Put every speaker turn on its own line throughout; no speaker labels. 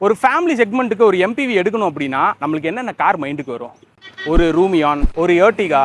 ஒரு ஃபேமிலி செக்மெண்ட்டுக்கு ஒரு எம்பிவி எடுக்கணும் அப்படின்னா நம்மளுக்கு என்னென்ன கார் மைண்டுக்கு வரும்? ஒரு ரூமியான், ஒரு எர்டிகா,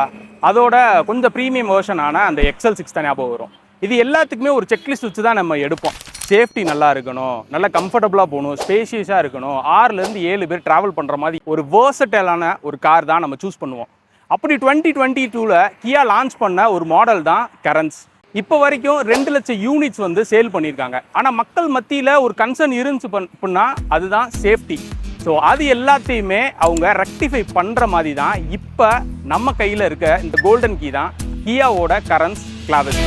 அதோட கொஞ்சம் ப்ரீமியம் வெர்ஷனான அந்த XL6 தான் ஞாபகம் வரும். இது எல்லாத்துக்குமே ஒரு செக்லிஸ்ட் வச்சு தான் நம்ம எடுப்போம். சேஃப்டி நல்லா இருக்கணும், நல்லா கம்ஃபர்டபுளாக போகணும், ஸ்பேஷியஸாக இருக்கணும், 6லேருந்து 7 பேர் ட்ராவல் பண்ணுற மாதிரி ஒரு வேர்சடைலான ஒரு கார் தான் நம்ம சூஸ் பண்ணுவோம். அப்படி 2022ல் கியா லான்ச் பண்ண ஒரு மாடல் தான் கரன்ஸ். இப்போ வரைக்கும் 2 லட்சம் யூனிட்ஸ் வந்து சேல் பண்ணியிருக்காங்க. ஆனால் மக்கள் மத்தியில் ஒரு கன்சர்ன் இருந்துச்சு அப்படின்னா அதுதான் சேஃப்டி. ஸோ அது எல்லாத்தையுமே அவங்க ரெக்டிஃபை பண்ணுற மாதிரி தான் இப்போ நம்ம கையில் இருக்க இந்த கோல்டன் கீ தான் கியாவோட கரன்ஸ் கிளாவிஸ்.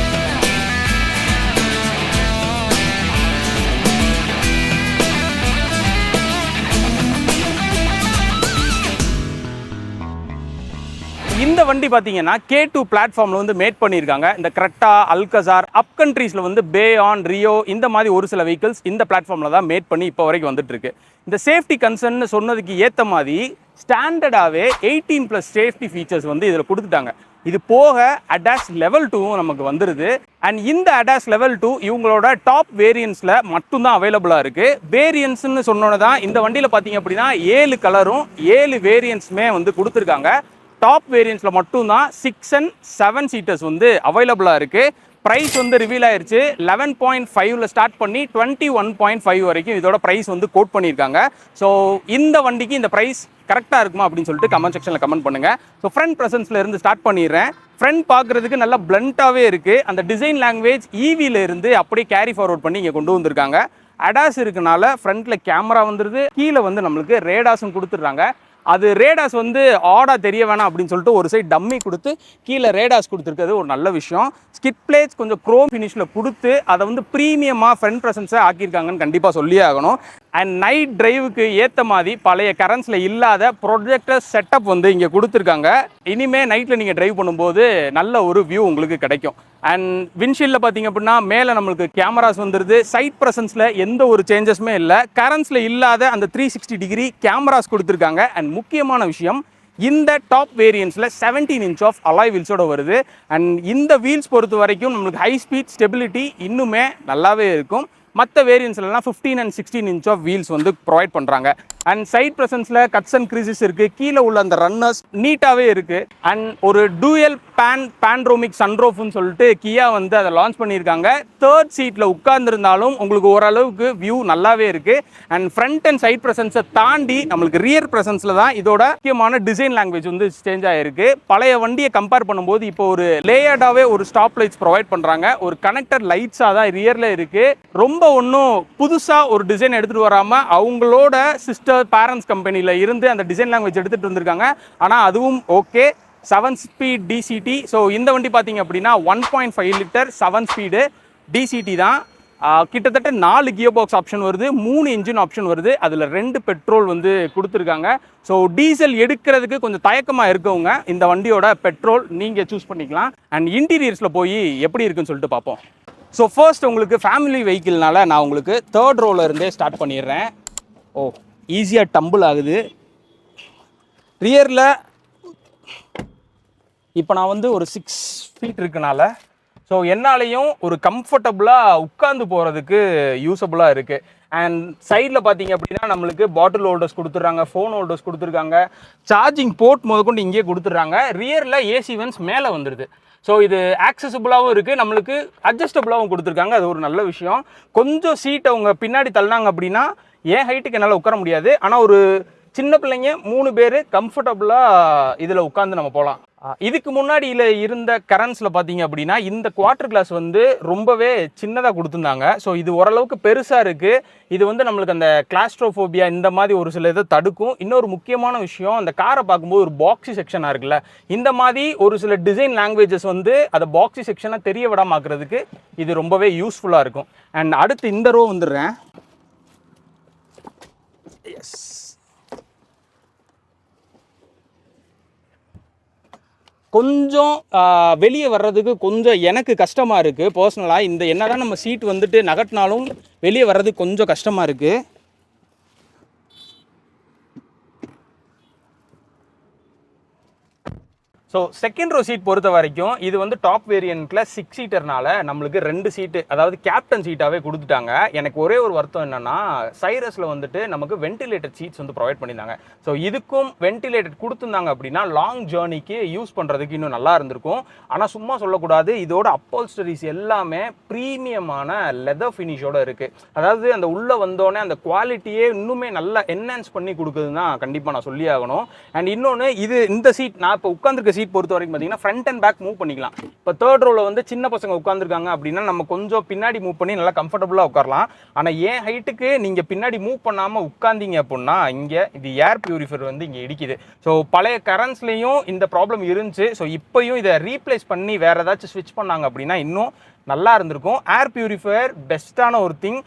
இந்த வண்டி பார்த்தீங்கன்னா K2 பிளாட்ஃபார்மில் வந்து மேட் பண்ணியிருக்காங்க. இந்த கிரெட்டா, அல்கசார், அப் கண்ட்ரீஸில் வந்து பேயான், ரியோ இந்த மாதிரி ஒரு சில வெஹிக்கிள்ஸ் இந்த பிளாட்ஃபார்மில் தான் மேட் பண்ணி இப்போ வரைக்கும் வந்துட்டு இருக்கு. இந்த சேஃப்டி கன்சர்ன் சொன்னதுக்கு ஏற்ற மாதிரி ஸ்டாண்டர்டாகவே 18+ சேஃப்டி ஃபீச்சர்ஸ் வந்து இதில் கொடுத்துட்டாங்க. இது போக அடாஸ் லெவல் 2 நமக்கு வந்துடுது. அண்ட் இந்த அடாஸ் லெவல் 2 இவங்களோட டாப் வேரியன்ஸில் மட்டும்தான் அவைலபிளாக இருக்குது. வேரியன்ஸ்னு சொன்னோன்னு தான் இந்த வண்டியில் பார்த்தீங்க அப்படின்னா 7 கலரும் 7 வேரியன்ஸுமே வந்து கொடுத்துருக்காங்க. டாப் வேரியன்ஸில் மட்டும்தான் 6 and 7 சீட்டர்ஸ் வந்து அவைலபிளாக இருக்குது. ப்ரைஸ் வந்து ரிவீல் ஆயிடுச்சு. 11.5ல் ஸ்டார்ட் பண்ணி 21.5 வரைக்கும் இதோட ப்ரைஸ் வந்து கோட் பண்ணியிருக்காங்க. ஸோ இந்த வண்டிக்கு இந்த ப்ரைஸ் கரெக்டாக இருக்குமா அப்படின்னு சொல்லிட்டு கமெண்ட் செக்ஷனில் கமெண்ட் பண்ணுங்கள். ஸோ ஃப்ரண்ட் ப்ரெசன்ஸில் இருந்து ஸ்டார்ட் பண்ணிடுறேன். ஃப்ரண்ட் பார்க்குறதுக்கு நல்லா பிளண்ட்டாகவே இருக்குது. அந்த டிசைன் லாங்குவேஜ் ஈவியில் இருந்து அப்படியே கேரி ஃபார்வர்ட் பண்ணி இங்கே கொண்டு வந்திருக்காங்க. அடாஸ் இருக்கனால ஃப்ரண்ட்டில் கேமரா வந்துடுது. கீழே வந்து நம்மளுக்கு ரேடாஸும் கொடுத்துட்றாங்க. அது ரேடாஸ் வந்து ஆடாக தெரிய வேணாம் அப்படின்னு சொல்லிட்டு ஒரு சைடு டம்மி கொடுத்து கீழே ரேடாஸ் கொடுத்துருக்கிறது ஒரு நல்ல விஷயம். ஸ்கிட் பிளேட்ஸ் கொஞ்சம் க்ரோம் ஃபினிஷில் கொடுத்து அதை வந்து ப்ரீமியமாக ஃப்ரண்ட் ப்ரெசன்ஸை ஆக்கியிருக்காங்கன்னு கண்டிப்பாக சொல்லியே ஆகணும். அண்ட் நைட் டிரைவுக்கு ஏற்ற மாதிரி பழைய கரன்ஸில் இல்லாத ப்ரொஜெக்டர் செட்டப் வந்து இங்கே கொடுத்துருக்காங்க. இனிமேல் நைட்டில் நீங்கள் டிரைவ் பண்ணும்போது நல்ல ஒரு வியூ உங்களுக்கு கிடைக்கும். அண்ட் விண்ட்ஷீல்டில் பார்த்தீங்க அப்படின்னா மேலே நம்மளுக்கு கேமராஸ் வந்துடுது. சைட் ப்ரெசன்ஸில் எந்த ஒரு சேஞ்சஸுமே இல்லை. கரன்ஸில் இல்லாத அந்த 360 டிகிரி கேமராஸ் கொடுத்துருக்காங்க. அண்ட் முக்கியமான விஷயம், இந்த டாப் வேரியன்ஸில் 17 inch ஆஃப் அலாய் வீல்ஸோட வருது. அண்ட் இந்த வீல்ஸ் பொறுத்த வரைக்கும் நம்மளுக்கு ஹை ஸ்பீட் ஸ்டெபிலிட்டி இன்னுமே நல்லாவே இருக்கும். மற்ற வேரியன்ஸ்லாம் 15 and 16 inch ஆஃப் வீல்ஸ் வந்து ப்ரொவைட் பண்ணுறாங்க. அண்ட் சைட் ப்ரெசன்ஸில் கட்ஸ் அண்ட் க்ரீசஸ் இருக்குது. கீழே உள்ள அந்த ரன்னர்ஸ் நீட்டாகவே இருக்குது. அண்ட் ஒரு டூயல் பேண்ட்ரோமிக் சன்ரோஃப்னு சொல்லிட்டு கியா வந்து அதை லான்ச் பண்ணியிருக்காங்க. 3rd சீட்டில் உட்கார்ந்துருந்தாலும் உங்களுக்கு ஓரளவுக்கு வியூ நல்லாவே இருக்குது. அண்ட் ஃப்ரண்ட் அண்ட் சைட் ப்ரெசன்ஸை தாண்டி நம்மளுக்கு ரியர் ப்ரெசன்ஸில் தான் இதோட முக்கியமான டிசைன் லாங்குவேஜ் வந்து சேஞ்ச் ஆகிருக்கு. பழைய வண்டியை கம்பேர் பண்ணும்போது இப்போ ஒரு லேயர்டாகவே ஒரு ஸ்டாப் லைட்ஸ் ப்ரொவைட் பண்ணுறாங்க. ஒரு கனெக்டர் லைட்ஸாக தான் ரியரில் இருக்குது. ரொம்ப ஒன்றும் புதுசாக ஒரு டிசைன் எடுத்துகிட்டு வராமல் அவங்களோட சிஸ்டர் பேரண்ட்ஸ் கம்பெனியில் இருந்து அந்த டிசைன் லாங்குவேஜ் எடுத்துகிட்டு வந்திருக்காங்க. ஆனால் அதுவும் ஓகே. 7 speed DCT. ஸோ இந்த வண்டி பார்த்தீங்க அப்படின்னா 1.5 லிட்டர் 7 ஸ்பீடு டிசிடி தான். கிட்டத்தட்ட 4 கியர் பாக்ஸ் ஆப்ஷன் வருது, 3 இன்ஜின் ஆப்ஷன் வருது. அதில் 2 பெட்ரோல் வந்து கொடுத்துருக்காங்க. ஸோ டீசல் எடுக்கிறதுக்கு கொஞ்சம் தயக்கமாக இருக்கவங்க இந்த வண்டியோட பெட்ரோல் நீங்கள் சூஸ் பண்ணிக்கலாம். அண்ட் இன்டீரியர்ஸில் போய் எப்படி இருக்குன்னு சொல்லிட்டு பார்ப்போம். ஸோ ஃபர்ஸ்ட் உங்களுக்கு ஃபேமிலி வெஹிக்கிள்னால நான் உங்களுக்கு 3rd ரோவில் இருந்தே ஸ்டார்ட் பண்ணிடுறேன். ஈஸியாக டம்பிள் ஆகுது. ரியரில் இப்போ நான் வந்து ஒரு 6 ஃபீட் இருக்கனால ஸோ என்னாலையும் ஒரு கம்ஃபர்டபுளாக உட்காந்து போகிறதுக்கு யூஸபுளாக இருக்குது. அண்ட் சைடில் பார்த்தீங்க அப்படின்னா நம்மளுக்கு பாட்டில் ஹோல்டர்ஸ் கொடுத்துட்றாங்க, ஃபோன் ஹோல்டர்ஸ் கொடுத்துருக்காங்க, சார்ஜிங் போர்ட் முதற்கொண்டு இங்கேயே கொடுத்துட்றாங்க. ரியரில் ஏசி வென்ஸ் மேலே வந்துடுது. ஸோ இது ஆக்சசபிளாகவும் இருக்குது, நம்மளுக்கு அட்ஜஸ்டபுளாகவும் கொடுத்துருக்காங்க. அது ஒரு நல்ல விஷயம். கொஞ்சம் சீட்டை அவங்க பின்னாடி தள்ளினாங்க அப்படின்னா என் ஹைட்டுக்கு என்னால் உட்கார முடியாது. ஆனால் ஒரு சின்ன பிள்ளைங்க 3 பேர் கம்ஃபர்டபுளாக இதில் உட்காந்து நம்ம போகலாம். இதுக்கு முன்னாடியில் இருந்த கரன்ஸில் பார்த்தீங்க அப்படின்னா இந்த குவார்டர் கிளாஸ் வந்து ரொம்பவே சின்னதாக கொடுத்துருந்தாங்க. ஸோ இது ஓரளவுக்கு பெருசாக இருக்குது. இது வந்து நம்மளுக்கு அந்த கிளாஸ்ட்ரோஃபோபியா இந்த மாதிரி ஒரு சில இதை தடுக்கும். இன்னொரு முக்கியமான விஷயம், அந்த காரை பார்க்கும்போது ஒரு பாக்ஸி செக்ஷனாக இருக்குல்ல, இந்த மாதிரி ஒரு சில டிசைன் லாங்குவேஜஸ் வந்து அதை பாக்ஸி செக்ஷனாக தெரிய விடாமல் ஆக்குறதுக்கு இது ரொம்பவே யூஸ்ஃபுல்லாக இருக்கும். அண்ட் அடுத்து இந்த ரோ வந்துடுறேன். எஸ், கொஞ்சம் வெளியே வர்றதுக்கு கொஞ்சம் எனக்கு கஷ்டமாக இருக்குது பர்சனலாக. இந்த என்ன தான் நம்ம சீட் வந்துட்டு நகட்டினாலும் வெளியே வர்றதுக்கு கொஞ்சம் கஷ்டமாக இருக்குது. ஸோ செகண்ட் ரோ சீட் பொறுத்த வரைக்கும் இது வந்து டாப் வேரியண்ட்டில் 6 சீட்டர்னால நம்மளுக்கு 2 சீட்டு, அதாவது கேப்டன் சீட்டாகவே கொடுத்துட்டாங்க. எனக்கு ஒரே ஒரு வருத்தம் என்னன்னா, சைரஸில் வந்துட்டு நமக்கு வென்டிலேட்டட் சீட்ஸ் வந்து ப்ரொவைட் பண்ணியிருந்தாங்க. ஸோ இதுக்கும் வென்டிலேட்டட் கொடுத்துருந்தாங்க அப்படின்னா லாங் ஜேர்னிக்கு யூஸ் பண்ணுறதுக்கு இன்னும் நல்லா இருந்திருக்கும். ஆனால் சும்மா சொல்லக்கூடாது, இதோட அப்போல்ஸ்டரிஸ் எல்லாமே ப்ரீமியமான லெதர் ஃபினிஷோட இருக்குது. அதாவது அந்த உள்ளே வந்தோடனே அந்த குவாலிட்டியே இன்னுமே நல்லா என்ஹான்ஸ் பண்ணி கொடுக்குதுன்னா கண்டிப்பாக நான் சொல்லி ஆகணும். அண்ட் இன்னொன்று, இந்த சீட் நான் இப்போ உட்காந்துருக்க சீட் பொறுத்த வரைக்கும் பார்த்தீங்கன்னா ஃப்ரண்ட் அண்ட் பேக் மூவ் பண்ணிக்கலாம். இப்போ தேர்ட் ரோவில் வந்து சின்ன பசங்க உட்காந்துருக்காங்க அப்படின்னா நம்ம கொஞ்சம் பின்னாடி மூவ் பண்ணி நல்லா கம்ஃபர்டபுளாக உட்காரலாம். ஆனால் என் ஹைட்டுக்கு நீங்கள் பின்னாடி மூவ் பண்ணாமல் உட்காந்தீங்க அப்படின்னா இங்கே இது ஏர் பியூரிஃபையர் வந்து இங்கே இடிக்குது. ஸோ பழைய கரண்ட்ஸ்லேயும் இந்த ப்ராப்ளம் இருந்துச்சு. ஸோ இப்போயும் இதை ரீப்ளேஸ் பண்ணி வேறு ஏதாச்சும் ஸ்விட்ச் பண்ணாங்க அப்படின்னா இன்னும் நல்லா இருந்திருக்கும். ஏர் பியூரிஃபையர் பெஸ்ட்டான ஒரு திங்.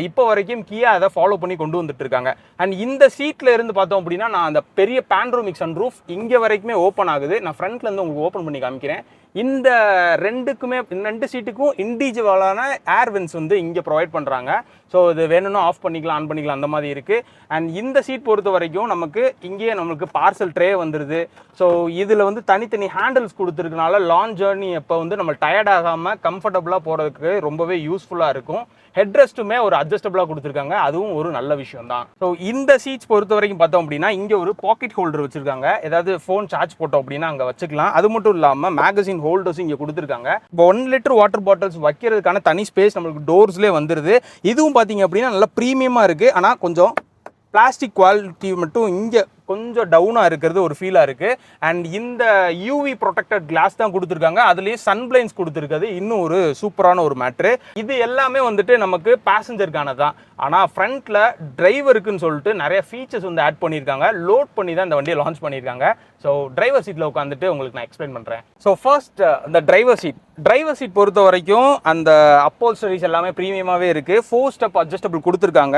இப்போ வரைக்கும் கியா அதை ஃபாலோ பண்ணி கொண்டு வந்துட்டு இருக்காங்க. அண்ட் இந்த சீட்டில் இருந்து பார்த்தோம் அப்படின்னா நான் அந்த பெரிய பேனரோமிக் சன்ரூஃப் இங்கே வரைக்குமே ஓப்பன் ஆகுது. நான் ஃப்ரண்ட்லேருந்து உங்களுக்கு ஓப்பன் பண்ணி காமிக்கிறேன். இந்த ரெண்டு சீட்டுக்கும் இண்டிவிஜுவலான ஏர் வென்ஸ் வந்து இங்கே ப்ரொவைட் பண்ணுறாங்க. ஸோ இது வேணும்னா ஆஃப் பண்ணிக்கலாம், ஆன் பண்ணிக்கலாம், அந்த மாதிரி இருக்குது. அண்ட் இந்த சீட் பொறுத்த வரைக்கும் நமக்கு இங்கேயே நம்மளுக்கு பார்சல் ட்ரே வந்துடுது. ஸோ இதில் வந்து தனித்தனி ஹேண்டில்ஸ் கொடுத்துருக்கனால லாங் ஜேர்னி எப்போ வந்து நம்ம டயர்ட் ஆகாமல் கம்ஃபர்டபுளாக போகிறதுக்கு ரொம்பவே யூஸ்ஃபுல்லாக இருக்கும். ஹெட் ரெஸ்ட்டுமே ஒரு அட்ஜஸ்டபிளாக கொடுத்துருக்காங்க, அதுவும் ஒரு நல்ல விஷயம் தான். ஸோ இந்த சீட்ஸ் பொறுத்த வரைக்கும் பார்த்தோம் அப்படின்னா இங்கே ஒரு பாக்கெட் ஹோல்டர் வச்சிருக்காங்க. ஏதாவது ஃபோன் சார்ஜ் போட்டோம் அப்படின்னா அங்கே வச்சுக்கலாம். அது மட்டும் இல்லாமல் மேகசின் ஹோல்டர்ஸ் இங்கே கொடுத்துருக்காங்க. இப்போ 1 லிட்டர் வாட்டர் பாட்டில்ஸ் வைக்கிறதுக்கான தனி ஸ்பேஸ் நம்மளுக்கு டோர்ஸ்லேயே வந்துடுது. இதுவும் பார்த்தீங்க அப்படின்னா நல்லா ப்ரீமியமாக இருக்குது. ஆனால் கொஞ்சம் பிளாஸ்டிக் குவாலிட்டி மட்டும் இங்கே கொஞ்சம் டவுனாக இருக்கிறது ஒரு ஃபீலாக இருக்குது. அண்ட் இந்த யூவி ப்ரொடெக்டட் கிளாஸ் தான் கொடுத்துருக்காங்க. அதுலேயும் சன்பிளைன்ஸ் கொடுத்துருக்குது, இன்னும் ஒரு சூப்பரான ஒரு மேட்ரு. இது எல்லாமே வந்துட்டு நமக்கு பேசஞ்சருக்கானது தான். ஆனால் ஃப்ரண்ட்டில் டிரைவருக்குன்னு சொல்லிட்டு நிறைய ஃபீச்சர்ஸ் வந்து ஆட் பண்ணியிருக்காங்க. லோட் பண்ணி தான் இந்த வண்டியை லான்ச் பண்ணியிருக்காங்க. ஸோ டிரைவர் சீட்டில் உட்காந்துட்டு உங்களுக்கு நான் எக்ஸ்பிளைன் பண்ணுறேன். ஸோ ஃபர்ஸ்ட் இந்த டிரைவர் சீட் பொறுத்த வரைக்கும் அந்த அப்போல்ஸ்டரிஸ் எல்லாமே ப்ரீமியமாகவே இருக்குது. 4 ஸ்டெப் அட்ஜஸ்டபிள் கொடுத்துருக்காங்க.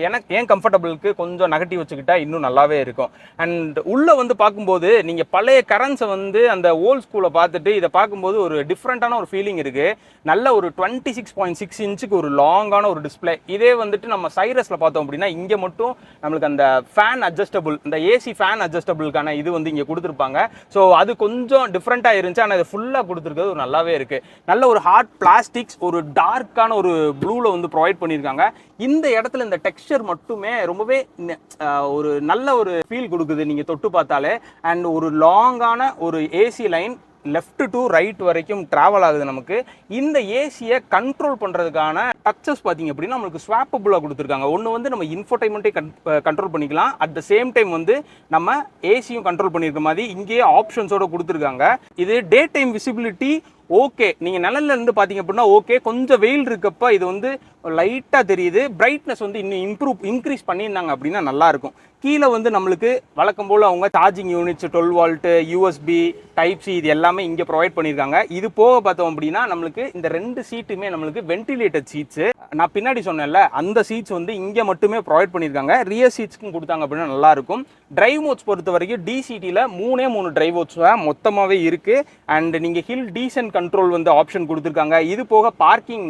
எனக்கு ஏன் கம்ஃபர்டபுளுக்கு கொஞ்சம் நெகட்டிவ் வச்சுக்கிட்டா இன்னும் நல்லாவே இருக்கும். அண்ட் உள்ள வந்து பார்க்கும்போது நீங்க பழைய கரண்ட்ஸை வந்து அந்த ஓல்ட் ஸ்கூலை பார்த்துட்டு இதை பார்க்கும்போது ஒரு டிஃப்ரெண்டான ஒரு ஃபீலிங் இருக்கு. நல்ல ஒரு 26.6 இன்ச்சுக்கு ஒரு லாங்கான ஒரு டிஸ்பிளே. இதே வந்துட்டு நம்ம சைரஸ்ல பார்த்தோம் அப்படின்னா இங்க மட்டும் நம்மளுக்கு அந்த ஃபேன் அட்ஜஸ்டபிள், இந்த ஏசி ஃபேன் அட்ஜஸ்டபிளுக்கான இது வந்து இங்க கொடுத்துருப்பாங்க. ஸோ அது கொஞ்சம் டிஃப்ரெண்டா இருந்துச்சு. ஆனால் இது ஃபுல்லா கொடுத்துருக்கிறது ஒரு நல்லாவே இருக்கு. நல்ல ஒரு ஹார்ட் பிளாஸ்டிக்ஸ், ஒரு டார்க்கான ஒரு ப்ளூல வந்து ப்ரொவைட் பண்ணியிருக்காங்க. இந்த இடத்துல இந்த டெக்ஸ்சர் மட்டுமே ரொம்பவே ஒரு நல்ல ஒரு ஃபீல் கொடுக்குது நீங்க தொட்டு பார்த்தாலே. அண்ட் ஒரு லாங்கான ஒரு AC line left to right வரைக்கும் டிராவல் ஆகுது. நமக்கு இந்த ஏசியை கண்ட்ரோல் பண்ணுறதுக்கான டச்சஸ் பார்த்தீங்க அப்படின்னா நம்மளுக்கு ஸ்வாப்பபுளாக கொடுத்துருக்காங்க. ஒன்று வந்து நம்ம இன்ஃபோடைன்மெண்ட்டே கண்ட்ரோல் பண்ணிக்கலாம். அட் த சேம் டைம் வந்து நம்ம ஏசியும் கண்ட்ரோல் பண்ணியிருக்க மாதிரி இங்கேயே ஆப்ஷன்ஸோட கொடுத்துருக்காங்க. இது டே டைம் விசிபிலிட்டி ஓகே, நீங்கள் நிழல்ல இருந்து பார்த்தீங்க அப்படின்னா ஓகே. கொஞ்சம் வெயில் இருக்கப்ப இது வந்து லைட்டாக தெரியுது. பிரைட்னஸ் வந்து இன்னும் இன்க்ரீஸ் பண்ணியிருந்தாங்க அப்படின்னா நல்லாயிருக்கும். கீழே வந்து நம்மளுக்கு வழக்கம் போல் அவங்க charging units 12 volt, USB, type C இது எல்லாமே இங்கே ப்ரொவைட் பண்ணியிருக்காங்க. இது போக பார்த்தோம் அப்படின்னா நம்மளுக்கு இந்த 2 சீட்டுமே நம்மளுக்கு வென்டிலேட்டட் சீட்ஸு. நான் பின்னாடி சொன்னேன்ல அந்த சீட்ஸ் வந்து இங்கே மட்டுமே ப்ரொவைட் பண்ணியிருக்காங்க. ரியர் சீட்ஸ்க்கும் கொடுத்தாங்க அப்படின்னா நல்லாயிருக்கும். டிரைவ் மோட்ஸ் பொறுத்த வரைக்கும் டிசிடியில் 3 டிரைவ் மோட்ஸ் தான் மொத்தமாகவே இருக்குது. அண்ட் நீங்கள் ஹில் டீசன்ட் கண்ட்ரோல் வந்து ஆப்ஷன் கொடுத்துருக்காங்க. இது போக பார்க்கிங்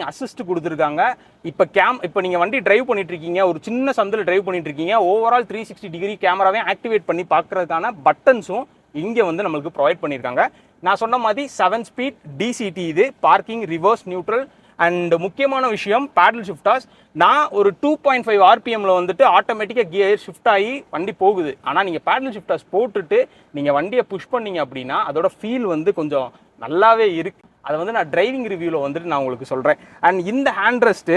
அசிஸ்ட் கொடுத்துருக்காங்க. இப்போ நீங்கள் வண்டி டிரைவ் பண்ணிட்டு இருக்கீங்க, ஒரு சின்ன சந்தில் டிரைவ் பண்ணிட்டு இருக்கீங்க, ஓவரால் 360 டிகிரி கேமராவே ஆக்டிவேட் பண்ணி பார்க்கறதுக்கான பட்டன்ஸும் இங்கே வந்து நம்மளுக்கு ப்ரொவைட் பண்ணியிருக்காங்க. நான் சொன்ன மாதிரி 7 ஸ்பீட் டிசிடி இது, பார்க்கிங், ரிவர்ஸ், நியூட்ரல். அண்ட் முக்கியமான விஷயம் பேடல் ஷிஃப்டாஸ். நான் ஒரு 2.5 ஆர்பிஎம்ல வந்துட்டு ஆட்டோமேட்டிக்காக கியர் ஷிஃப்ட் ஆகி வண்டி போகுது. ஆனால் நீங்கள் பேடல் ஷிஃப்டாஸ் போட்டுட்டு நீங்கள் வண்டியை புஷ் பண்ணீங்க அப்படின்னா அதோட ஃபீல் வந்து கொஞ்சம் நல்லாவே இருக்கு. அதை வந்து நான் டிரைவிங் ரிவ்யூவில் வந்துட்டு நான் உங்களுக்கு சொல்கிறேன். அண்ட் இந்த ஹேண்ட் ரெஸ்ட்டு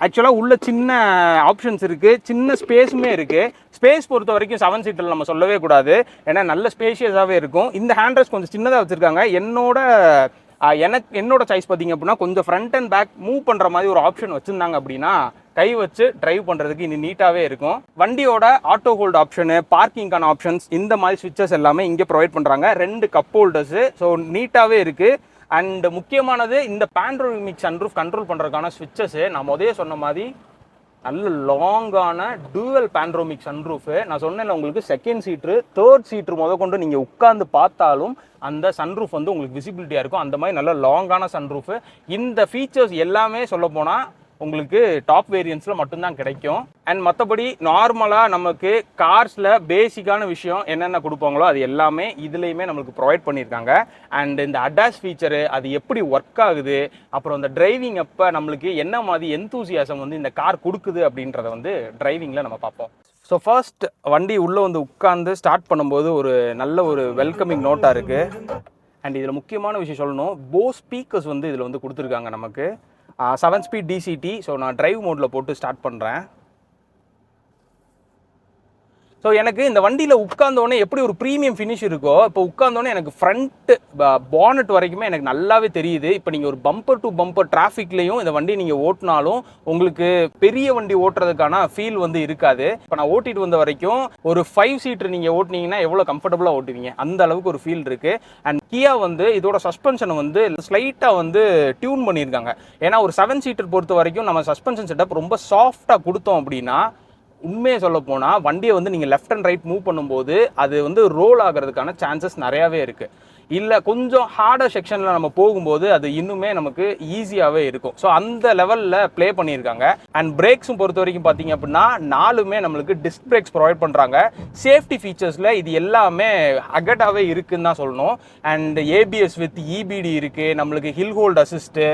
ஆக்சுவலாக உள்ள சின்ன ஆப்ஷன்ஸ் இருக்குது, சின்ன ஸ்பேஸுமே இருக்குது. ஸ்பேஸ் பொறுத்த வரைக்கும் 7 சீட்டில் நம்ம சொல்லவே கூடாது, ஏன்னா நல்ல ஸ்பேஷியஸாகவே இருக்கும். இந்த ஹேண்ட் ரெஸ்ட் கொஞ்சம் சின்னதாக வச்சுருக்காங்க. என்னோட சாய்ஸ் பார்த்தீங்க அப்படின்னா கொஞ்சம் ஃப்ரண்ட் அண்ட் பேக் மூவ் பண்ணுற மாதிரி ஒரு ஆப்ஷன் வச்சுருந்தாங்க அப்படின்னா கை வச்சு டிரைவ் பண்ணுறதுக்கு இன்னும் நீட்டாகவே இருக்கும். வண்டியோட ஆட்டோ ஹோல்ட் ஆப்ஷனு, பார்க்கிங்கான ஆப்ஷன்ஸ், இந்த மாதிரி ஸ்விட்சஸ் எல்லாமே இங்கே ப்ரொவைட் பண்ணுறாங்க. 2 கப் ஹோல்டர்ஸு, ஸோ நீட்டாகவே இருக்குது. அண்ட் முக்கியமானது இந்த பேனரோமிக் சன்ரூஃப் கண்ட்ரோல் பண்ணுறதுக்கான ஸ்விட்சஸ்ஸு. நான் முதலே சொன்ன மாதிரி நல்ல லாங்கான டூவல் பேனரோமிக் சன்ரூஃபு. நான் சொன்னேன்ல உங்களுக்கு செகண்ட் சீட்ரு, தேர்ட் சீட்ரு கொண்டு நீங்கள் உட்காந்து பார்த்தாலும் அந்த சன்ரூஃப் வந்து உங்களுக்கு விசிபிலிட்டியாக இருக்கும். அந்த மாதிரி நல்ல லாங்கான சன்ரூஃபு. இந்த ஃபீச்சர்ஸ் எல்லாமே சொல்ல போனால் உங்களுக்கு டாப் வேரியன்ஸில் மட்டும்தான் கிடைக்கும். அண்ட் மற்றபடி நார்மலாக நமக்கு கார்ஸில் பேசிக்கான விஷயம் என்னென்ன கொடுப்பாங்களோ அது எல்லாமே இதுலேயுமே நம்மளுக்கு ப்ரொவைட் பண்ணியிருக்காங்க. அண்ட் இந்த அடாஸ் ஃபீச்சரு அது எப்படி ஒர்க் ஆகுது, அப்புறம் இந்த டிரைவிங் அப்போ நம்மளுக்கு என்ன மாதிரி எந்தூசியாசம் வந்து இந்த கார் கொடுக்குது அப்படின்றத வந்து டிரைவிங்கில் நம்ம பார்ப்போம். ஸோ ஃபர்ஸ்ட் வண்டி உள்ளே வந்து உட்காந்து ஸ்டார்ட் பண்ணும்போது ஒரு நல்ல ஒரு வெல்கமிங் நோட்டாக இருக்குது. அண்ட் இதில் முக்கியமான விஷயம் சொல்லணும், போஸ் ஸ்பீக்கர்ஸ் வந்து இதில் வந்து கொடுத்துருக்காங்க நமக்கு. 7 ஸ்பீட் டிசிடி. ஸோ நான் டிரைவ் மோடில் போட்டு ஸ்டார்ட் பண்ணுறேன். ஸோ எனக்கு இந்த வண்டியில் உட்காந்தோடனே எப்படி ஒரு ப்ரீமியம் ஃபினிஷ் இருக்கோ, இப்போ உட்காந்தோடனே எனக்கு ஃப்ரண்ட் பானட் வரைக்குமே எனக்கு நல்லாவே தெரியுது. இப்போ நீங்கள் ஒரு பம்பர் டு பம்பர் டிராஃபிக்லேயும் இந்த வண்டி நீங்கள் ஓட்டினாலும் உங்களுக்கு பெரிய வண்டி ஓட்டுறதுக்கான ஃபீல் வந்து இருக்காது. இப்போ நான் ஓட்டிட்டு வந்த வரைக்கும் ஒரு 5 சீட்டர் நீங்கள் ஓட்டினீங்கன்னா எவ்வளோ கம்ஃபர்டபுளாக ஓட்டுவீங்க, அந்த அளவுக்கு ஒரு ஃபீல் இருக்குது. அண்ட் கியா வந்து இதோட சஸ்பென்ஷனை வந்து ஸ்லைட்டாக வந்து டியூன் பண்ணியிருக்காங்க. ஏன்னா ஒரு 7 சீட்டர் பொறுத்த வரைக்கும் நம்ம சஸ்பென்ஷன் செட்டப் ரொம்ப சாஃப்டாக கொடுத்தோம் அப்படின்னா, உண்மையை சொல்ல போனால் வண்டியை வந்து நீங்கள் லெஃப்ட் அண்ட் ரைட் மூவ் பண்ணும்போது அது வந்து ரோல் ஆகிறதுக்கான சான்சஸ் நிறையாவே இருக்குது. இல்லை கொஞ்சம் ஹார்டர் செக்ஷனில் நம்ம போகும்போது அது இன்னுமே நமக்கு ஈஸியாகவே இருக்கும். ஸோ அந்த லெவலில் ப்ளே பண்ணியிருக்காங்க. அண்ட் பிரேக்ஸும் பொறுத்த வரைக்கும் பார்த்தீங்க அப்படின்னா 4மே நம்மளுக்கு டிஸ்க் பிரேக்ஸ் ப்ரொவைட் பண்ணுறாங்க. சேஃப்டி ஃபீச்சர்ஸில் இது எல்லாமே அகட்டாகவே இருக்குன்னு தான் சொல்லணும். அண்ட் ஏபிஎஸ் வித் இபிடி இருக்குது, நம்மளுக்கு hill hold assist,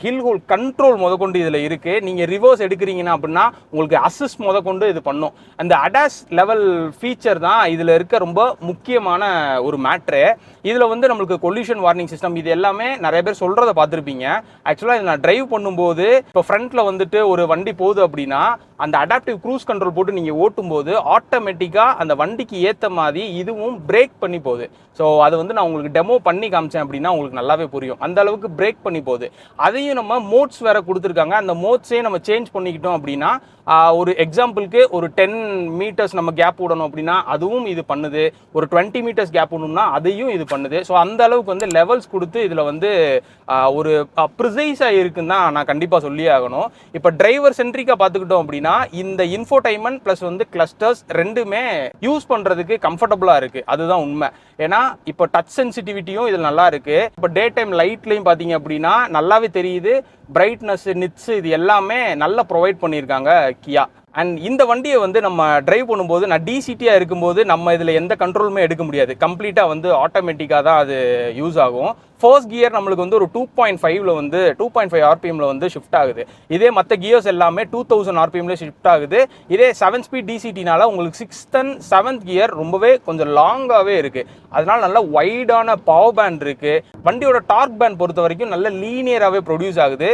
hill hold control முதற்கொண்டு இதில் இருக்குது. நீங்கள் ரிவர்ஸ் எடுக்கிறீங்கன்னா அப்படின்னா உங்களுக்கு அசிஸ்ட் முதற்கொண்டு இது பண்ணும். அந்த அடாஸ் லெவல் ஃபீச்சர் தான் இதில் இருக்க ரொம்ப முக்கியமான ஒரு மேட்ரு. இதில் வந்து நம்மளுக்கு கொலிஷன் வார்னிங் சிஸ்டம் இது எல்லாமே நிறைய பேர் சொல்கிறத பார்த்துருப்பீங்க. ஆக்சுவலாக இதை நான் டிரைவ் பண்ணும்போது இப்போ ஃப்ரண்ட்டில் வந்துட்டு ஒரு வண்டி போகுது அப்படின்னா அந்த அடாப்டிவ் க்ரூஸ் கண்ட்ரோல் போட்டு நீங்கள் ஓட்டும்போது ஆட்டோமேட்டிக்காக அந்த வண்டிக்கு ஏற்ற மாதிரி இதுவும் பிரேக் பண்ணி போகுது. ஸோ அது வந்து நான் உங்களுக்கு டெமோ பண்ணி காமிச்சேன் அப்படின்னா உங்களுக்கு நல்லாவே புரியும். அந்த அளவுக்கு பிரேக் பண்ணி போகுது. அதையும் நம்ம மோட்ஸ் வேற கொடுத்துருக்காங்க. அந்த மோட்ஸே நம்ம சேஞ்ச் பண்ணிக்கிட்டோம் அப்படின்னா ஒரு எக்ஸாம்பிளுக்கு ஒரு 10 மீட்டர்ஸ் நம்ம கேப் விடணும் அப்படின்னா அதுவும் இது பண்ணுது. ஒரு 20 மீட்டர்ஸ் கேப் விடணும்னா அதையும் இது பண்ணுது. ஸோ அந்த அளவுக்கு வந்து லெவல்ஸ் கொடுத்து இதில் வந்து ஒரு ப்ரிசைஸாக இருக்குன்னு தான் நான் கண்டிப்பாக சொல்லி ஆகணும். இப்போ டிரைவர் சென்ட்ரிக்காக பார்த்துக்கிட்டோம் அப்படின்னா இந்த இன்ஃபோடைன்மெண்ட் ப்ளஸ் வந்து கிளஸ்டர்ஸ் ரெண்டுமே யூஸ் பண்ணுறதுக்கு கம்ஃபர்டபுளாக இருக்குது. அதுதான் உண்மை. ஏன்னா இப்போ டச் சென்சிட்டிவிட்டியும் இதில் நல்லா இருக்குது. இப்போ டே டைம் லைட்லையும் பார்த்தீங்க அப்படின்னா நல்லாவே தெரியுது. பிரைட்னஸ், நிட்ஸ் இது எல்லாமே நல்லா ப்ரொவைட் பண்ணியிருக்காங்க கியா. அண்ட் இந்த வண்டியை வந்து நம்ம டிரைவ் பண்ணும்போது நான் டிசிடியாக இருக்கும்போது நம்ம இதில் எந்த கண்ட்ரோலுமே எடுக்க முடியாது. கம்ப்ளீட்டாக வந்து ஆட்டோமேட்டிக்காக தான் அது யூஸ் ஆகும். ஃபர்ஸ்ட் கியர் நம்மளுக்கு வந்து ஒரு 2.5ல வந்து 2.5 ஆர்பிஎம்ல வந்து ஷிஃப்ட் ஆகுது. இதே மற்ற கியர்ஸ் எல்லாமே 2000 ஆர்பிஎம்ல ஷிஃப்ட் ஆகுது. இதே 7 ஸ்பீட் டிசிடினால உங்களுக்கு 6th and 7th கியர் ரொம்பவே கொஞ்சம் லாங்காகவே இருக்குது. அதனால நல்ல வைடான பவர் பேண்ட் இருக்குது. வண்டியோட டார்க் பேண்ட் பொறுத்த வரைக்கும் நல்ல லீனியராகவே ப்ரொடியூஸ் ஆகுது.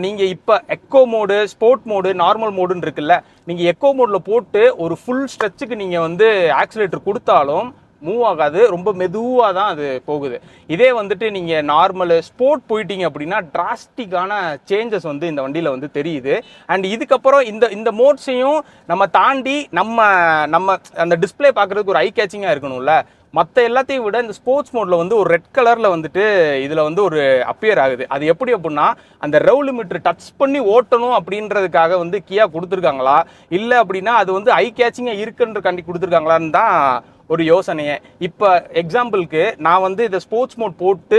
நீங்கள் இப்போ eco mode, sport mode, normal மோடுன்னு இருக்குல்ல, நீங்கள் எக்கோ மோடில் போட்டு ஒரு ஃபுல் ஸ்ட்ரெச்சுக்கு நீங்கள் வந்து ஆக்சிலேட்டர் கொடுத்தாலும் மூவ் ஆகாது. ரொம்ப மெதுவாக தான் அது போகுது. இதே வந்துட்டு நீங்கள் நார்மல் ஸ்போர்ட் போயிட்டீங்க அப்படின்னா டிராஸ்டிக்கான சேஞ்சஸ் வந்து இந்த வண்டியில் வந்து தெரியுது. அண்ட் இதுக்கப்புறம் இந்த மோட்ஸையும் நம்ம தாண்டி நம்ம அந்த டிஸ்பிளே பார்க்குறதுக்கு ஒரு ஐ கேச்சிங்காக இருக்கணும்ல. மற்ற எல்லாத்தையும் விட இந்த ஸ்போர்ட்ஸ் மோடில் வந்து ஒரு ரெட் கலரில் வந்துட்டு இதில் வந்து ஒரு அப்பியர் ஆகுது. அது எப்படி அப்படின்னா அந்த ரவ் லிமிட்டர் டச் பண்ணி ஓட்டணும் அப்படின்றதுக்காக வந்து கியா கொடுத்துருக்காங்களா, இல்லை அப்படின்னா அது வந்து ஐ கேச்சிங்காக இருக்குன்ற கண்டி கொடுத்துருக்காங்களான்னு தான் ஒரு யோசனையே. இப்போ எக்ஸாம்பிளுக்கு நான் வந்து இதை ஸ்போர்ட்ஸ் மோட் போட்டு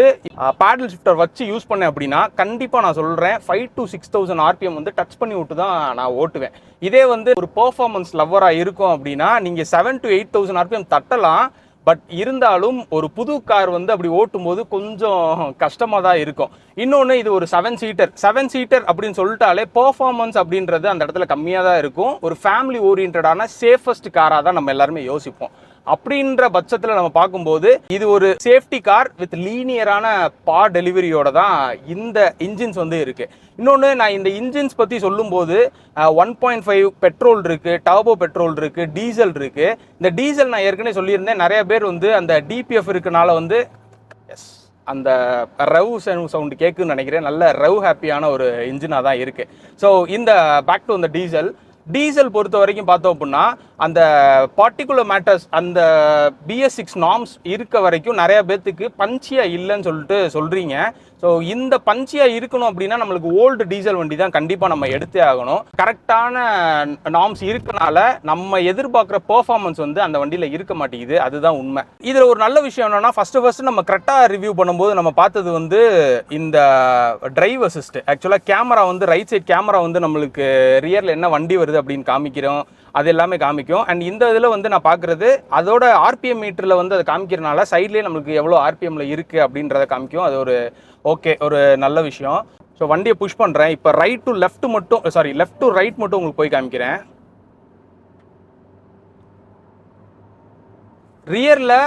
பேடல் ஷிஃப்டர் வச்சு யூஸ் பண்ணேன் அப்படின்னா கண்டிப்பாக நான் சொல்கிறேன் 5,000 to 6,000 ஆர்பிஎம் வந்து டச் பண்ணி விட்டு தான் நான் ஓட்டுவேன். இதே வந்து ஒரு பெர்ஃபார்மன்ஸ் லவ்வராக இருக்கும் அப்படின்னா நீங்கள் 7,000 to 8,000 ஆர்பிஎம் தட்டலாம். பட் இருந்தாலும் ஒரு புது கார் வந்து அப்படி ஓட்டும் போது கொஞ்சம் கஷ்டமாக தான் இருக்கும். இன்னொன்று இது ஒரு 7 சீட்டர் அப்படின்னு சொல்லிட்டாலே பெர்ஃபார்மன்ஸ் அப்படின்றது அந்த இடத்துல கம்மியாக தான் இருக்கும். ஒரு ஃபேமிலி ஓரியன்டான சேஃபஸ்ட் காராக தான் நம்ம எல்லாருமே யோசிப்போம். அப்படின்ற பட்சத்தில் நம்ம பார்க்கும்போது இது ஒரு சேஃப்டி கார் வித் லீனியரான பார் டெலிவரியோட தான் இந்த இன்ஜின்ஸ் வந்து இருக்கு. இன்னொன்று நான் இந்த இன்ஜின்ஸ் பற்றி சொல்லும்போது 1.5 பெட்ரோல் இருக்கு, டர்போ பெட்ரோல் இருக்கு, டீசல் இருக்கு. இந்த டீசல் நான் ஏற்கனவே சொல்லியிருந்தேன், நிறைய பேர் வந்து அந்த டிபிஎஃப் இருக்கனால வந்து அந்த ரவ் சவுண்டு கேட்குன்னு நினைக்கிறேன். நல்ல ரவ் ஹாப்பியான ஒரு இன்ஜினாக தான் இருக்கு. ஸோ இந்த பேக் டு அந்த டீசல் பொறுத்த வரைக்கும் பார்த்தோம் அப்படின்னா அந்த பார்ட்டிகுலர் மேட்டர்ஸ் அந்த BS6 நார்ம்ஸ் இருக்க வரைக்கும் நிறைய பேர்த்துக்கு பஞ்சியாக இல்லைன்னு சொல்லிட்டு சொல்கிறீங்க. ஸோ இந்த பஞ்சியாக இருக்கணும் அப்படின்னா நம்மளுக்கு ஓல்டு டீசல் வண்டி தான் கண்டிப்பாக நம்ம எடுத்தே ஆகணும். கரெக்டான நார்ம்ஸ் இருக்கனால நம்ம எதிர்பார்க்குற பெர்ஃபார்மன்ஸ் வந்து அந்த வண்டியில் இருக்க மாட்டேங்குது, அதுதான் உண்மை. இதில் ஒரு நல்ல விஷயம் என்னன்னா, ஃபர்ஸ்ட் நம்ம கரெக்டாக ரிவ்யூ பண்ணும்போது நம்ம பார்த்தது வந்து இந்த டிரைவ் அசிஸ்ட். ஆக்சுவலாக கேமரா வந்து ரைட் சைட் கேமரா வந்து நம்மளுக்கு ரியரில் என்ன வண்டி வருது அப்படின்னு காமிக்கிறோம், அது எல்லாமே காமிக்கும். அண்ட் இந்த இதில் வந்து நான் பார்க்குறது அதோட ஆர்பிஎம் மீட்டரில் வந்து அதை காமிக்கிறனால சைட்லேயே நம்மளுக்கு எவ்வளோ ஆர்பிஎம்ல இருக்குது அப்படின்றத காமிக்கும். அது ஒரு ஓகே, ஒரு நல்ல விஷயம். ஸோ வண்டியை புஷ் பண்ணுறேன். இப்போ ரைட் டு லெஃப்ட் மட்டும் உங்களுக்கு போய் காமிக்கிறேன். ரியரில்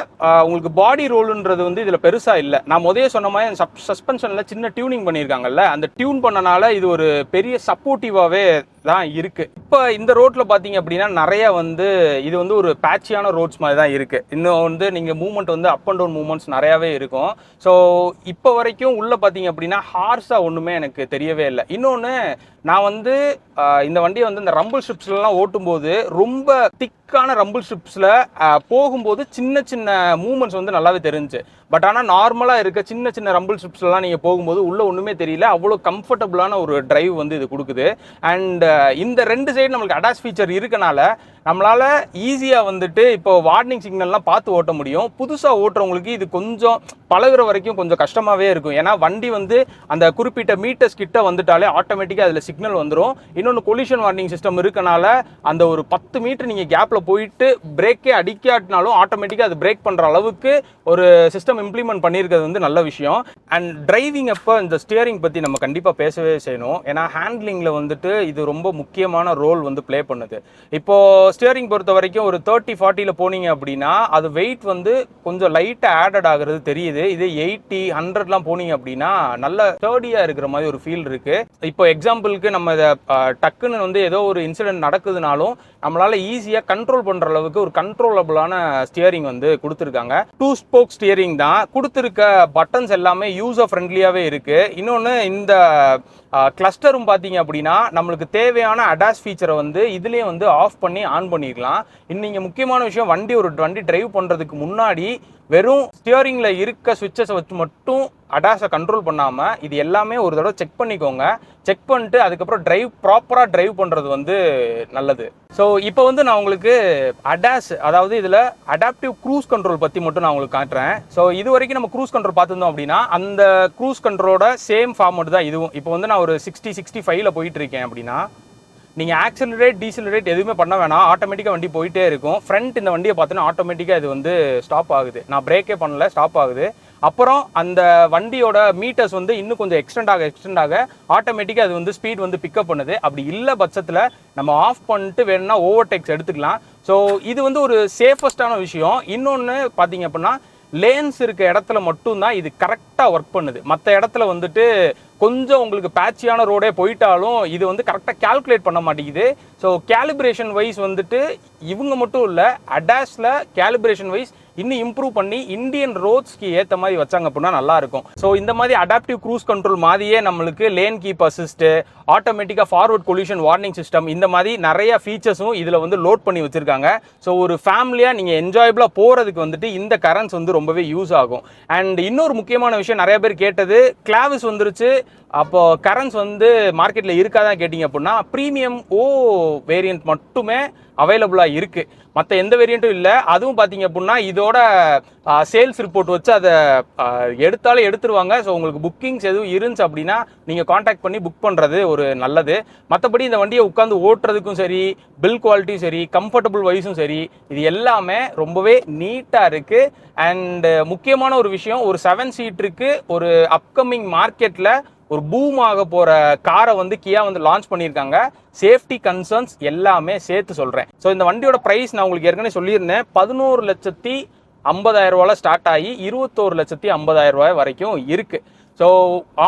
உங்களுக்கு பாடி ரோலுன்றது வந்து இதில் பெருசாக இல்லை. நான் முதலே சொன்ன மாதிரி சஸ்பென்ஷனில் சின்ன டியூனிங் பண்ணியிருக்காங்கல்ல, அந்த டியூன் பண்ணனால இது ஒரு பெரிய சப்போர்ட்டிவாகவே தான் இருக்குது. இப்போ இந்த ரோட்டில் பார்த்தீங்க அப்படின்னா நிறைய வந்து இது வந்து ஒரு பேட்சியான ரோட்ஸ் மாதிரி தான் இருக்குது. இன்னும் வந்து நீங்கள் மூவ்மெண்ட் வந்து அப் அண்ட் டவுன் மூவ்மெண்ட்ஸ் நிறையாவே இருக்கும். ஸோ இப்போ வரைக்கும் உள்ளே பார்த்தீங்க அப்படின்னா ஹார்ஸாக ஒன்றுமே எனக்கு தெரியவே இல்லை. இன்னொன்று, நான் வந்து இந்த வண்டியை வந்து இந்த ரம்பிள் ஸ்ட்ரிப்ஸ்லாம் ஓட்டும்போது ரொம்ப திக்கான ரம்பிள் ஸ்ட்ரிப்ஸில் போகும்போது சின்ன சின்ன மூவ்மெண்ட்ஸ் வந்து நல்லாவே தெரிஞ்சு. பட் ஆனால் நார்மலாக இருக்க சின்ன சின்ன ரம்பிள் ஸ்ட்ரிப்ஸ்லாம் நீங்கள் போகும்போது உள்ளே ஒன்றுமே தெரியல. அவ்வளோ கம்ஃபர்டபுளான ஒரு டிரைவ் வந்து இது கொடுக்குது. அண்ட் இந்த ரெண்டு சைடு நம்மளுக்கு அடாஸ் ஃபீச்சர் இருக்கனால நம்மளால் ஈஸியாக வந்துட்டு இப்போ வார்னிங் சிக்னல்லாம் பார்த்து ஓட்ட முடியும். புதுசாக ஓட்டுறவங்களுக்கு இது கொஞ்சம் பழகுற வரைக்கும் கொஞ்சம் கஷ்டமாகவே இருக்கும். ஏன்னா வண்டி வந்து அந்த குறிப்பிட்ட மீட்டர்ஸ் கிட்ட வந்துட்டாலே ஆட்டோமேட்டிக்காக அதில் சிக்னல் வந்துடும். இன்னொன்று கொலிஷன் வார்னிங் சிஸ்டம் இருக்கனால அந்த ஒரு 10 மீட்டர் நீங்கள் கேப்பில் போயிட்டு பிரேக்கே அடிக்காட்டினாலும் ஆட்டோமேட்டிக்காக அது பிரேக் பண்ணுற அளவுக்கு ஒரு சிஸ்டம் இம்ப்ளிமெண்ட் பண்ணியிருக்கிறது வந்து நல்ல விஷயம். அண்ட் டிரைவிங் அப்போ இந்த ஸ்டியரிங் பற்றி நம்ம கண்டிப்பாக பேசவே செய்யணும். ஏன்னா ஹேண்ட்லிங்கில் வந்துட்டு இது ரொம்ப முக்கியமான ரோல் வந்து ப்ளே பண்ணுது. இப்போது ஸ்டியரிங் பொறுத்த வரைக்கும் ஒரு 30-40 போனீங்க அப்படின்னா அது வெயிட் வந்து கொஞ்சம் லைட்டாக ஆடட் ஆகுறது தெரியுது. இதே 80-100 போனீங்க அப்படின்னா நல்ல ஸ்டர்டியாக இருக்கிற மாதிரி ஒரு ஃபீல் இருக்கு. இப்போ எக்ஸாம்பிளுக்கு நம்ம இதை டக்குன்னு வந்து ஏதோ ஒரு இன்சிடென்ட் நடக்குதுனாலும் நம்மளால ஈஸியாக கண்ட்ரோல் பண்ணுற அளவுக்கு ஒரு கண்ட்ரோலபிளான ஸ்டியரிங் வந்து கொடுத்துருக்காங்க. 2 ஸ்போக் ஸ்டியரிங் தான் கொடுத்துருக்க. பட்டன்ஸ் எல்லாமே யூசர் ஃப்ரெண்ட்லியாகவே இருக்கு. இன்னொன்று, இந்த கிளஸ்டரும் பார்த்தீங்க அப்படின்னா நம்மளுக்கு தேவையான அடாஸ் ஃபீச்சரை வந்து இதுலேயே வந்து ஆஃப் பண்ணி ஆன் பண்ணிக்கலாம். இன்னும் முக்கியமான விஷயம், வண்டி டிரைவ் பண்ணுறதுக்கு முன்னாடி வெறும் ஸ்டியரிங்கில் இருக்க சுவிட்சஸை வச்சு மட்டும் அடாஸை கண்ட்ரோல் பண்ணாமல் இது எல்லாமே ஒரு தடவை செக் பண்ணிக்கோங்க. செக் பண்ணிட்டு அதுக்கப்புறம் ப்ராப்பராக டிரைவ் பண்ணுறது வந்து நல்லது. ஸோ இப்போ வந்து நான் உங்களுக்கு அடாஸ், அதாவது இதில் அடாப்டிவ் க்ரூஸ் கண்ட்ரோல் பற்றி மட்டும் நான் உங்களுக்கு காட்டுறேன். ஸோ இது வரைக்கும் நம்ம க்ரூஸ் கண்ட்ரோல் பார்த்துருந்தோம் அப்படின்னா அந்த க்ரூஸ் கண்ட்ரோலோட சேம் ஃபார்மட் தான் இதுவும். இப்போ வந்து நான் ஒரு 60-65 போயிட்டு இருக்கேன் அப்படின்னா நீங்கள் ஆக்சிலரேட் டீசிலரேட் எதுவுமே பண்ண வேணாம், ஆட்டோமேட்டிக்காக வண்டி போயிட்டே இருக்கும். ஃப்ரண்ட் இந்த வண்டியை பார்த்தோன்னா ஆட்டோமேட்டிக்காக இது வந்து ஸ்டாப் ஆகுது. நான் பிரேக்கே பண்ணல, ஸ்டாப் ஆகுது. அப்புறம் அந்த வண்டியோட மீட்டர்ஸ் வந்து இன்னும் கொஞ்சம் எக்ஸ்டெண்ட் ஆக ஆட்டோமேட்டிக்காக அது வந்து ஸ்பீட் வந்து பிக்கப் பண்ணுது. அப்படி இல்லை பட்சத்தில் நம்ம ஆஃப் பண்ணிட்டு வேணும்னா ஓவர்டேக்ஸ் எடுத்துக்கலாம். ஸோ இது வந்து ஒரு சேஃபஸ்டான விஷயம். இன்னொன்று பார்த்தீங்க அப்படின்னா லேன்ஸ் இருக்க இடத்துல மட்டும்தான் இது கரெக்டாக ஒர்க் பண்ணுது. மற்ற இடத்துல வந்துட்டு கொஞ்சம் உங்களுக்கு பேட்சியான ரோடே போயிட்டாலும் இது வந்து கரெக்டாக கால்குலேட் பண்ண மாட்டேங்குது. ஸோ கேலிப்ரேஷன் வைஸ் வந்துட்டு இவங்க மட்டும் இல்லை, அடாஸில் கேலிப்ரேஷன் வைஸ் இன்னும் இம்ப்ரூவ் பண்ணி இந்தியன் ரோட்ஸ்க்கு ஏற்ற மாதிரி வச்சாங்க அப்படின்னா நல்லா இருக்கும். ஸோ இந்த மாதிரி அடாப்டிவ் க்ரூஸ் கண்ட்ரோல் மாதிரியே நம்மளுக்கு லேன் கீப் அசிஸ்ட், ஆட்டோமேட்டிக்காக ஃபார்வர்ட் கொலிஷன் வார்னிங் சிஸ்டம், இந்த மாதிரி நிறைய ஃபீச்சர்ஸும் இதில் வந்து லோட் பண்ணி வச்சிருக்காங்க. ஸோ ஒரு ஃபேமிலியாக நீங்கள் என்ஜாயபிளாக போகிறதுக்கு வந்துட்டு இந்த கரண்ட்ஸ் வந்து ரொம்பவே யூஸ் ஆகும். அண்ட் இன்னொரு முக்கியமான விஷயம், நிறைய பேர் கேட்டது கிளாவிஸ் வந்துருச்சு, அப்போ கரண்ட்ஸ் வந்து மார்க்கெட்டில் இருக்காதான் கேட்டிங்க அப்படின்னா ப்ரீமியம் வேரியன்ட் மட்டுமே அவைலபிளாக இருக்குது. மற்ற எந்த வேரியண்ட்டும் இல்லை. அதுவும் பார்த்தீங்க அப்படின்னா இதோட சேல்ஸ் ரிப்போர்ட் வச்சு அதை எடுத்தாலும் எடுத்துருவாங்க. ஸோ உங்களுக்கு புக்கிங்ஸ் எதுவும் இருந்துச்சு அப்படின்னா நீங்கள் காண்டாக்ட் பண்ணி புக் பண்ணுறது ஒரு நல்லது. மற்றபடி இந்த வண்டியை உட்காந்து ஓட்டுறதுக்கும் சரி, பில் குவாலிட்டியும் சரி, கம்ஃபர்டபுள் வைஸும் சரி, இது எல்லாமே ரொம்பவே நீட்டாக இருக்குது. அண்ட் முக்கியமான ஒரு விஷயம், ஒரு 7 சீட்டருக்கு ஒரு அப்கமிங் மார்க்கெட்டில் ஒரு பூம் ஆக போகிற காரை வந்து கியா வந்து லான்ச் பண்ணியிருக்காங்க. சேஃப்டி கன்சர்ன்ஸ் எல்லாமே சேர்த்து சொல்கிறேன். ஸோ இந்த வண்டியோட ப்ரைஸ் நான் உங்களுக்கு ஏற்கனவே சொல்லியிருந்தேன், 11,50,000 ஸ்டார்ட் ஆகி 21,50,000 வரைக்கும் இருக்குது. ஸோ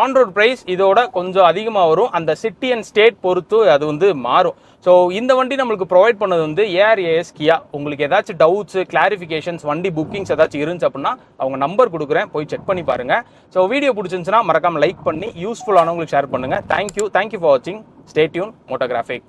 ஆன்ரோட் ப்ரைஸ் இதோட கொஞ்சம் அதிகமாக வரும். அந்த சிட்டி அண்ட் ஸ்டேட் பொறுத்து அது வந்து மாறும். ஸோ இந்த வண்டி நம்மளுக்கு ப்ரொவைட் பண்ணது வந்து ARAS கியா. உங்களுக்கு ஏதாச்சும் டவுட்ஸு, கிளாரிஃபிகேஷன்ஸ், வண்டி புக்கிங்ஸ் ஏதாச்சும் இருந்துச்சு அப்படின்னா அவங்க நம்பர் கொடுக்குறேன், போய் செக் பண்ணி பாருங்கள். ஸோ வீடியோ பிடிச்சிருந்துச்சுன்னா மறக்காமல் லைக் பண்ணி யூஸ்ஃபுல்லானவங்களுக்கு ஷேர் பண்ணுங்கள். தேங்க்யூ ஃபார் வாட்சிங். Stay tuned மோட்டோகிராஃபிக்.